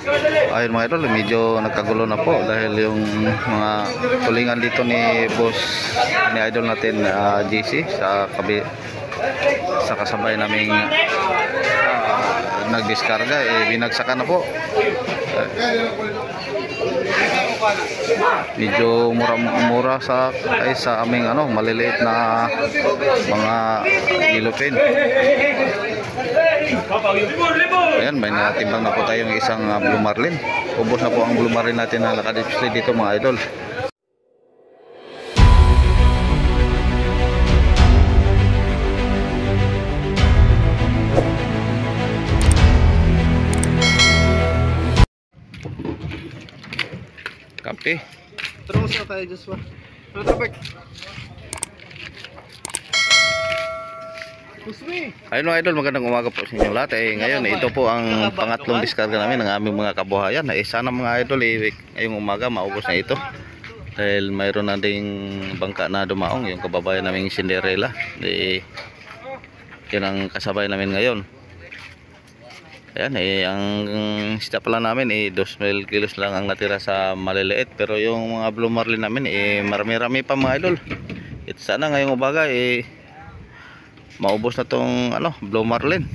Ayun mga idol, medyo nagkagulo na po dahil yung mga tulingan dito ni boss, ni idol natin GC sa kasabay naming nagdiskarga, binagsakan na po. Medyo mura sa aming maliliit na mga yellowfin. Ayan, may natimbang na po tayong isang blue marlin. Ubos na po ang blue marlin natin na nakadisplay dito mga idol. Kape. Terus na tayo, Joshua. Robert. Ayun mga idol, magandang umaga po sa inyo lahat. Ngayon, ito po ang pangatlong diskarga namin ng aming mga kabuhayan. Sana mga idol, ngayong umaga maubos na ito. Dahil mayroon na ding bangka na dumaong, yung kababayan naming Cinderella. Yun ang kasabay namin ngayon. Ayan, ang isda pala namin 2,000 kilos lang ang natira sa maliliit. Pero yung mga blue marlin namin marami-rami pa mga idol. Sana ngayong umaga maubos na tong blue marlin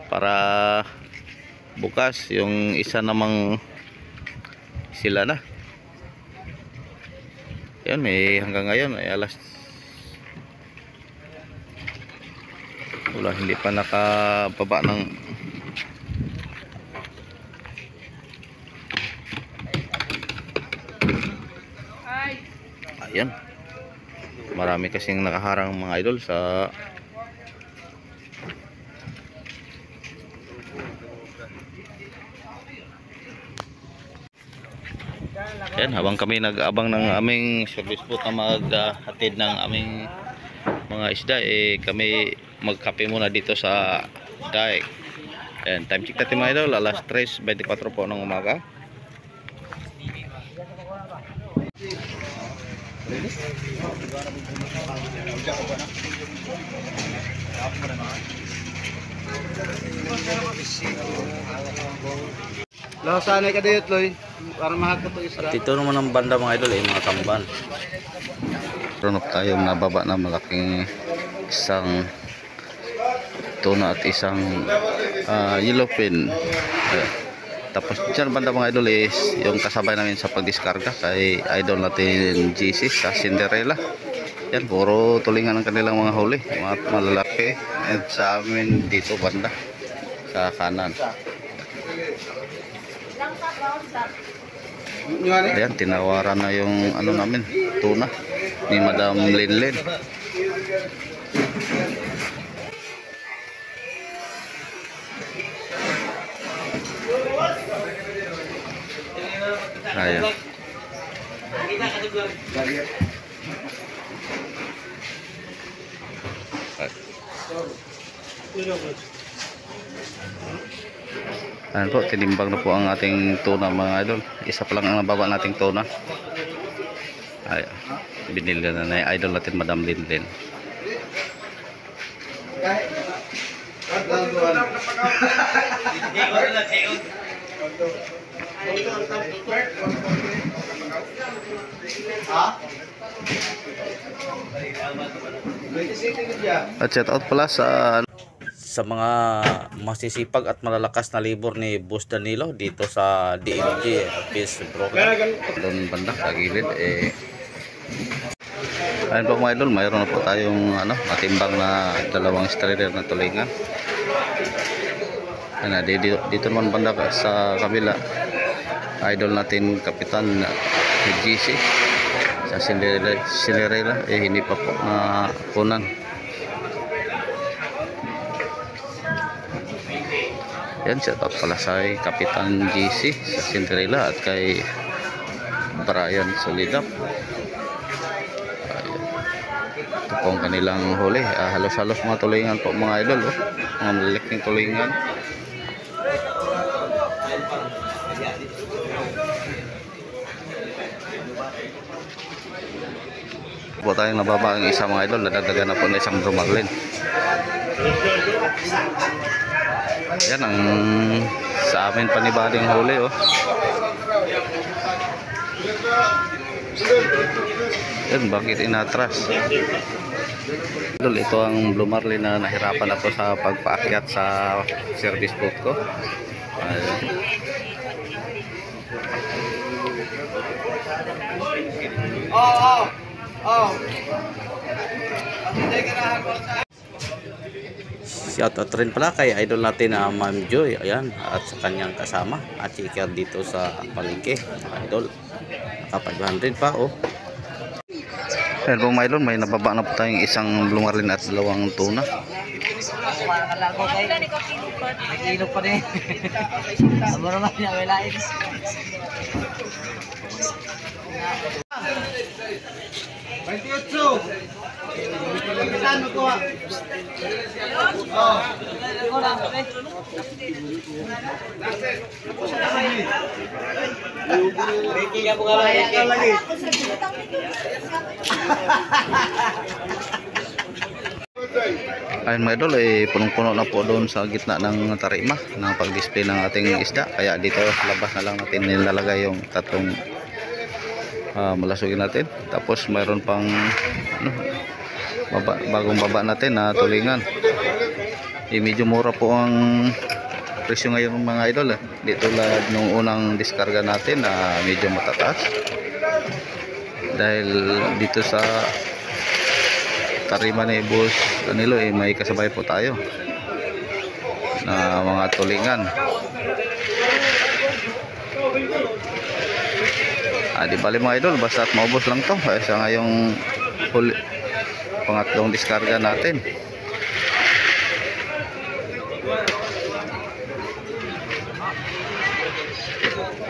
para bukas yung isa namang sila na. Ayan, hanggang ngayon alas wala, hindi pa nakababa ng ayan, marami kasing nakaharang mga idol sa ayan, habang kami nag-abang ng aming service boat na maghatid ng aming mga isda, kami magkape muna dito sa daig. Ayan, time check natin mga idol, alas 3:24 po ng umaga. Sanay ka dito, Loy. Para mahagkat to isda. Dito naman ang banda mga idol, mga tamban. Meron tayong nababa na malaking isang tuna at isang yellowfin. Tapos dyan banda mga idol is yung kasabay namin sa pagdiskarga kay idol natin GC sa Cinderella. Yan, puro tulingan ng kanilang mga huli, mga malalaki. At sa amin dito banda sa kanan. Ayan, tinawaran na yung namin, tuna ni Madam Linlin. Ayan. Ayan po, tinimbang na po ang ating tuna mga idol. Isa pa lang ang nababa nating tuna. Ay, binili na na idol natin Madam Linlin. At shout out pala sa mga masisipag at malalakas na libor ni Boss Danilo dito sa DMG Fish Broker. Doon banda sa gilid ayun po mga idol, mayroon na po tayong matimbang na dalawang strider na tulingan. Dito naman banda sa kabila, idol natin Kapitan GC sa Cinderella hindi pa po na kunan. Yan, shout out pala sa Kapitan GC sa Cinderella at kay Brian Solidap. Ito po ang kanilang huli. Halos-halos mga tulingan po mga idol, mga malalaking tulingan. Po tayong nababa ang isa mga idol, nadagdagan na po na isang blue marlin. Yan ang sa amin panibading huli oh. Yan, bakit inatras? Idol, ito ang Blue Marlin na nahirapan ako sa pagpaakyat sa service boat ko. Ayan. Shoutout rin pala kay idol natin na Ma'am Joy, ayan, at sa kanyang kasama at chika dito sa palengke, idol. Naka 500 pa oh. Ayan po mga idol, may nababa na po tayong isang Blue Marlin at dalawang tuna. Kilo pa rin. Amo naman niya, may lain. Saan mo kuha? Ayun mga idol, punong-puno na po doon sa gitna ng tarima ng pag-display ng ating isda. Kaya dito sa labas na lang natin nilalagay yung tatlong malasugin natin. Tapos mayroon pang bagong baba natin na tulingan. Medyo mura po ang presyo ngayon mga idol. Dito tulad nung unang diskarga natin na medyo matataas. Dahil dito sa tarima ni Boss Danilo may kasabay po tayo na mga tulingan. Di bali mga idol, basta at maubos lang to sa ngayong pangatlong diskarga natin.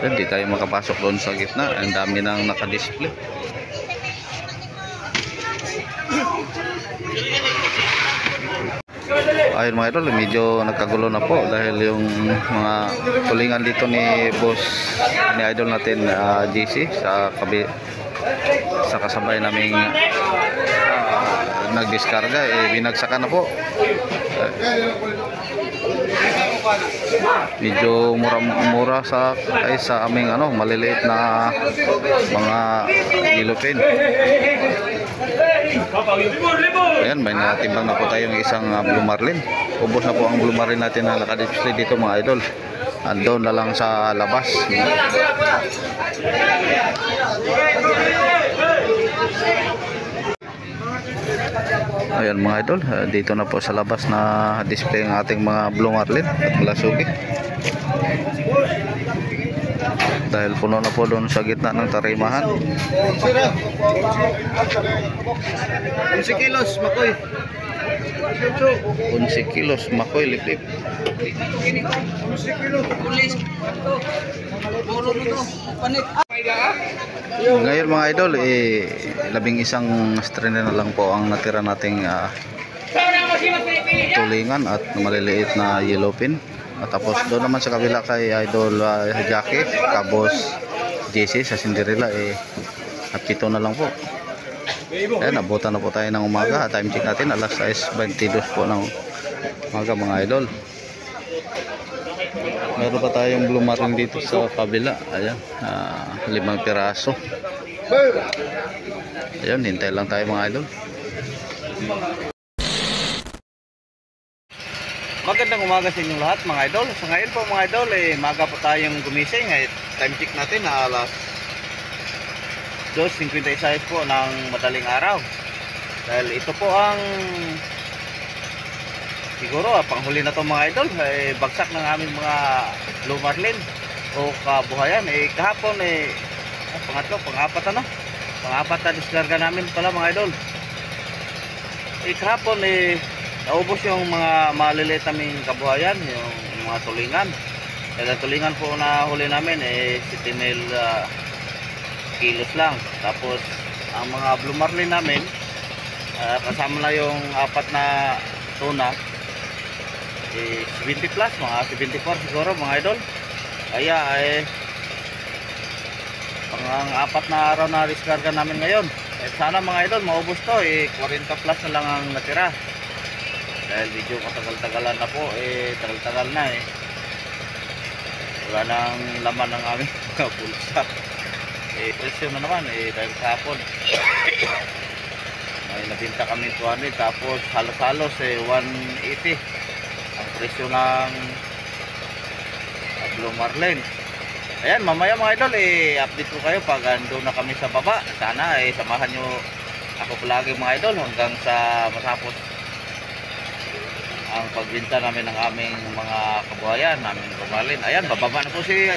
Hindi tayo makapasok doon sa gitna, ang dami nang nakadisplay. Ayun mga idol, medyo nagkagulo na po dahil yung mga tulingan dito ni boss, ni idol natin JC sa kasabay naming nagdiskarga binagsakan na po. Medyo mura sa aming maliliit na mga yellowfin. Ayan, may natimbang na po tayong isang Blue Marlin. Ubos na po ang Blue Marlin natin na nakadisplay dito mga idol. Andun na lang sa labas. Ayan mga idol, dito na po sa labas na display ang ating mga Blue Marlin at malasugi. Dahil puno na po doon sa gitna ng tarimahan. 11 kilos, makoy. 11 kilos, makoy liplip. 11 kilos. Ngayon mga idol, 11 strainer na lang po ang natira nating tulingan at maliliit na yellowfin. At tapos doon naman sa kabila kay idol Jackie, kabos JC sa Cinderella at 7 na lang po. Ayan, nabutan na po tayo ng umaga. Time check natin alas 6:22 po ng umaga mga idol. Meron pa tayong Blue Marlin dito sa kabila. Ayan, 5 piraso. Ayan, hintay lang tayo mga idol. Magandang umaga sa inyong lahat mga idol. Sa ngayon po mga idol, maga po tayong gumising. Time check natin na alas 2:56 po ng madaling araw. Dahil ito po ang siguro panghuli na to mga idol. Bagsak ng aming mga Blue Marlin o kabuhayan. Kahapon pangatlo, pang-apat pang-apat na diskarga namin pala mga idol. Kahapon naubos yung mga maliliit naming kabuhayan, yung mga tulingan. Kaya tulingan po na huli namin 7 kilos lang. Tapos ang mga Blue Marlin namin kasama na yung 4 na tuna 70 plus, mga 74 siguro mga idol. Kaya pang 4 na araw na diskarga namin ngayon. Sana mga idol maubos to, 40 plus na lang ang natira. Dahil medyo matagal-tagalan na po, tagal-tagal na wala nang laman ng aming mga bulsa. Presyo na naman dahil kahapon may nabinta kami 200, tapos halos-halos 180 ang presyo ng Blue Marlin. Ayan, mamaya mga idol update ko kayo pag ando na kami sa baba. Sana samahan nyo ako palagi mga idol hanggang sa matapos ang pagbinta namin ng aming mga kabuhayan, naming Marlin. Ayan, bababa na po si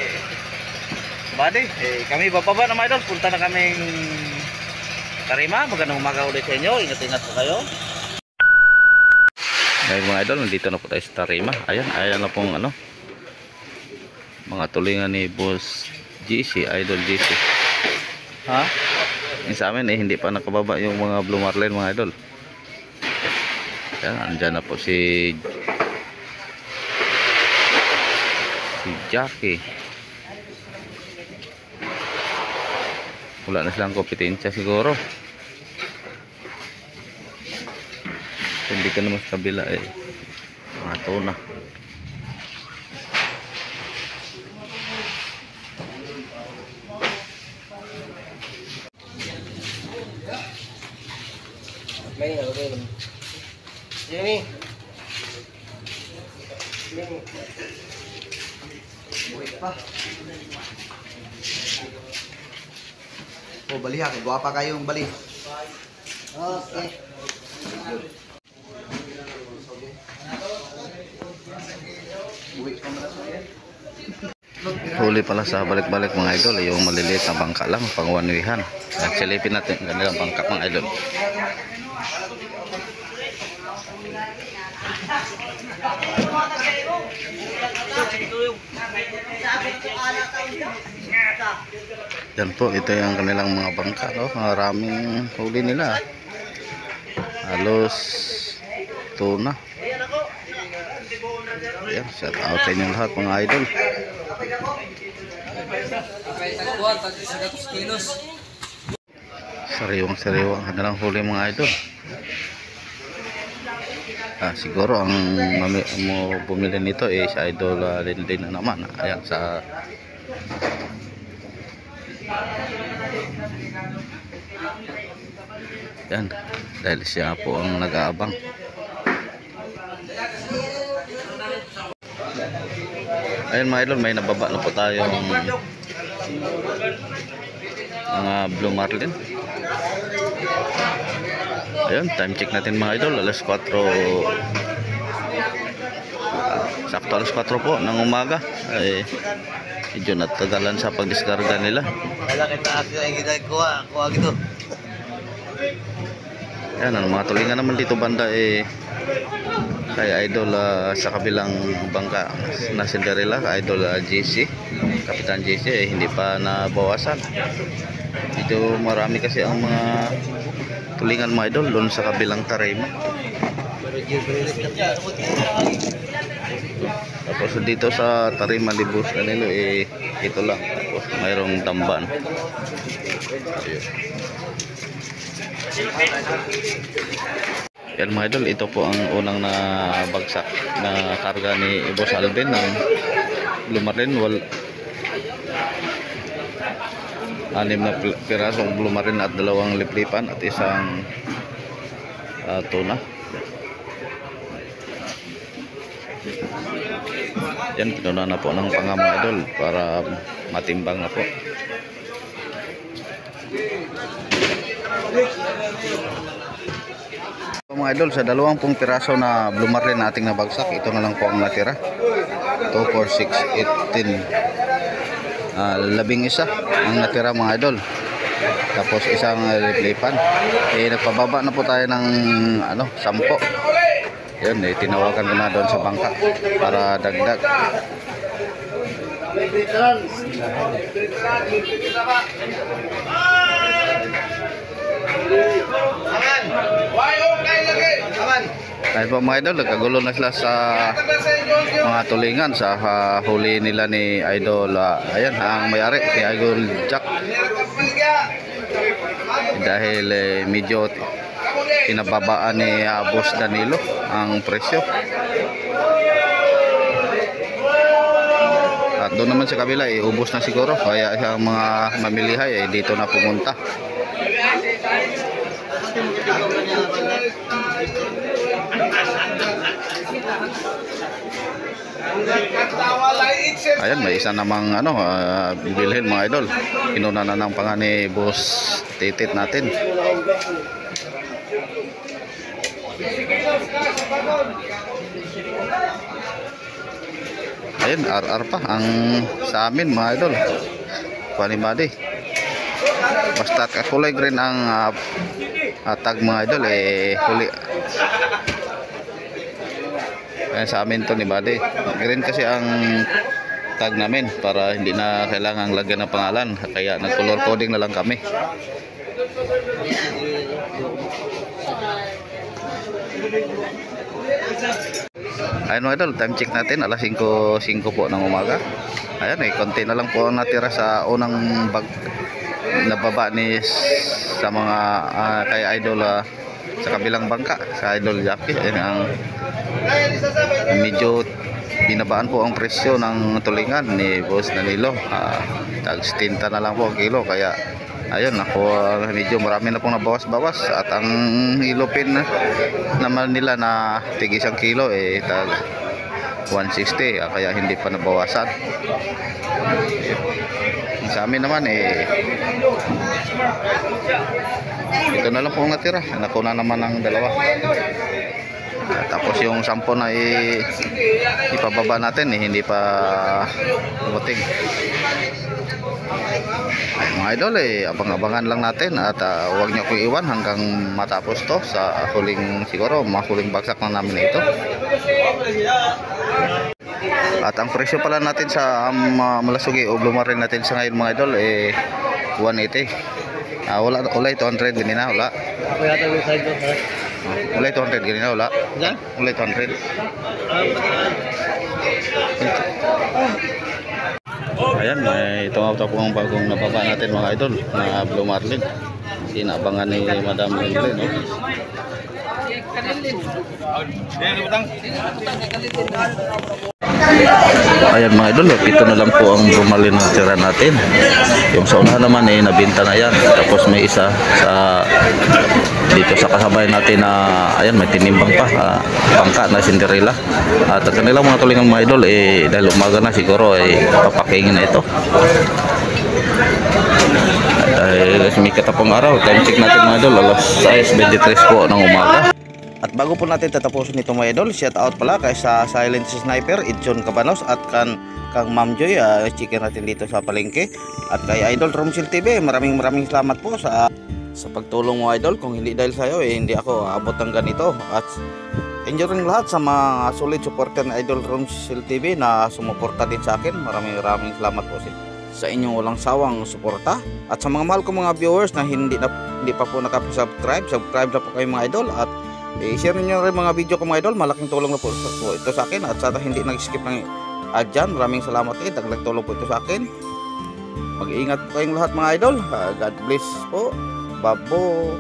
Buddy. Kami bababa na mga idol, punta na kaming Tarima. Magandang umaga ulit sa inyo. Ingat-ingat po kayo. Ngayon mga idol, nandito na po tayo sa Tarima. Ayan na pong mga tulingan ni Boss GC, Idol GC. Ha? Yung sa amin hindi pa nakababa yung mga Blue Marlin mga idol. Ayan, andyan na po si Jackie. Wala na silang kompetensya siguro. Hindi ka naman sa kabila mga tuna. Jenny. Uy pa. Oh, bali ha. Guwapa kayong bali. Okay. Huli pala sa balik-balik mga idol yung maliliit na bangka lang pang wanwihan. Silipin natin ganda ang bangka mga idol. Yan po, ito yung kanilang mga bangka, maraming huli nila. Halos tuna. Yan, shout out sa inyong lahat mga idol. Sariwang kanilang huli mga idol. Siguro ang bumili nito si Idol Lindin na naman. Ayan sa yan, dahil siya po ang nag-aabang. Ayun mga idol, may nababa na po tayong mga Blue Marlin. Ayun, time check natin mga idol, alas 4. Sakto alas 4 po ng umaga. Medyo natagalan sa pagdiskarga nila. Wala kita akin ay ginagawa. Kuha gitu. Yan, ang mga tulingan naman dito banda kay Idol sa kabilang bangka na Cinderella, Idol GC, Kapitan GC hindi pa nabawasan. Medyo marami kasi ang mga tulingan mga idol doon sa kabilang Tarima. Tapos dito sa Tarima Libus kanilo ito lang. Tapos mayroong tamban. Ayun. Yan mga idol, ito po ang unang nabagsak na karga ni Boss Alvin ng Blue Marlin. 6 na pirasong Blue Marlin at 2 liplipan at isang tuna. Yan, pinuna na po ng panga mga idol para matimbang na po. Mga idol, sa 20 piraso na Blue Marlin na ating nabagsak, ito na lang po ang natira. 2, 4, 6, 8, 10, 11 ang natira mga idol. Tapos isang liplipan. Nagpababa na po tayo ng 10. Yan, tinawagan ko na doon sa bangka para dagdag. Kahit po mga idol, nagkagulo na sila sa mga tulingan sa huli nila ni Idol. Ayan, ang mayari, si Idol Jack. Dahil medyo pinababaan ni Boss Danilo ang presyo. At doon naman sa kabila ubos na siguro, kaya ang mga mamilihay dito na pumunta. Ayan, may isa namang bibilhin mga idol. Kinuna na ng panga ni Boss Titit natin. Ayan, RR pa ang sa amin mga idol. Panimadi. Basta kulay green ang tag mga idol huli. Ayan, sa amin to ni Buddy. Green kasi ang tag namin para hindi na kailangang lagyan ng pangalan. Kaya nag-color coding na lang kami. Ayan mga idol, time check natin alas 5:05 po ng umaga. Ayan, konti na lang po ang natira sa unang bag nababa ni sa mga kay idol sa kabilang bangka, sa Idol Jackie. Ayan, ang medyo binabaan po ang presyo ng tulingan ni Boss Danilo. Tag 70 na lang po ang kilo, kaya ayun, ako medyo marami na pong nabawas-bawas. At ang ilupin naman nila na tig 1 kilo tag 160, kaya hindi pa nabawasan. Sa amin naman ito na lang po natira. Nakuna naman ang dalawa. Tapos yung 10 na ipababa natin hindi pa buting. Mga idol abang-abangan lang natin at huwag niyo akong iwan hanggang matapos to sa huling, siguro huling bagsak na namin ito. At ang presyo pala natin sa Malasugi o Blumarin natin sa ngayon mga idol 180. Wala 200 ganina, wala. Wala 200 ganina, wala. Wala 200. Ayan, may tumaw-taw po ang bagong nababa natin mga idol na Blue Marlin. Inabangan ni Madam Lindley, no? Ayan mga idol, ito na lang po ang Blue Marlin na tira natin. Yung sa unahan naman nabinta na yan. Tapos may isa sa dito sa kasabay natin na ayan, may tinimbang pa bangka na Cinderella. At ang kanilang mga tulingan mga idol dahil umaga na siguro papakingin na ito. Dahil sumikat na pong araw, time check natin mga idol alas 6:23 po ng umaga. At bago po natin tatapusin ito mga idol, shout out pala kay sa Silent Sniper, Edson Cabanos at kang Ma'am Joy, chicken natin dito sa palengke. At kay Idol Romsil TV, maraming salamat po sa pagtulong mo idol. Kung hindi dahil sa iyo hindi ako abot ng ganito. At enjoy rin lahat sa mga solid supporter ng Idol Romsil TV na sumuporta din sa akin. Maraming salamat po sa inyong walang sawang suporta. At sa mga mahal ko mga viewers na hindi pa po subscribe na po kayo mga idol. At i-share niyo rin mga video ko mga idol. Malaking tulong na po ito sa akin. At sa hindi nag-skip ng adyan, maraming salamat nagtulong po ito sa akin. Mag-iingat po kayong lahat mga idol. God bless po. Babo.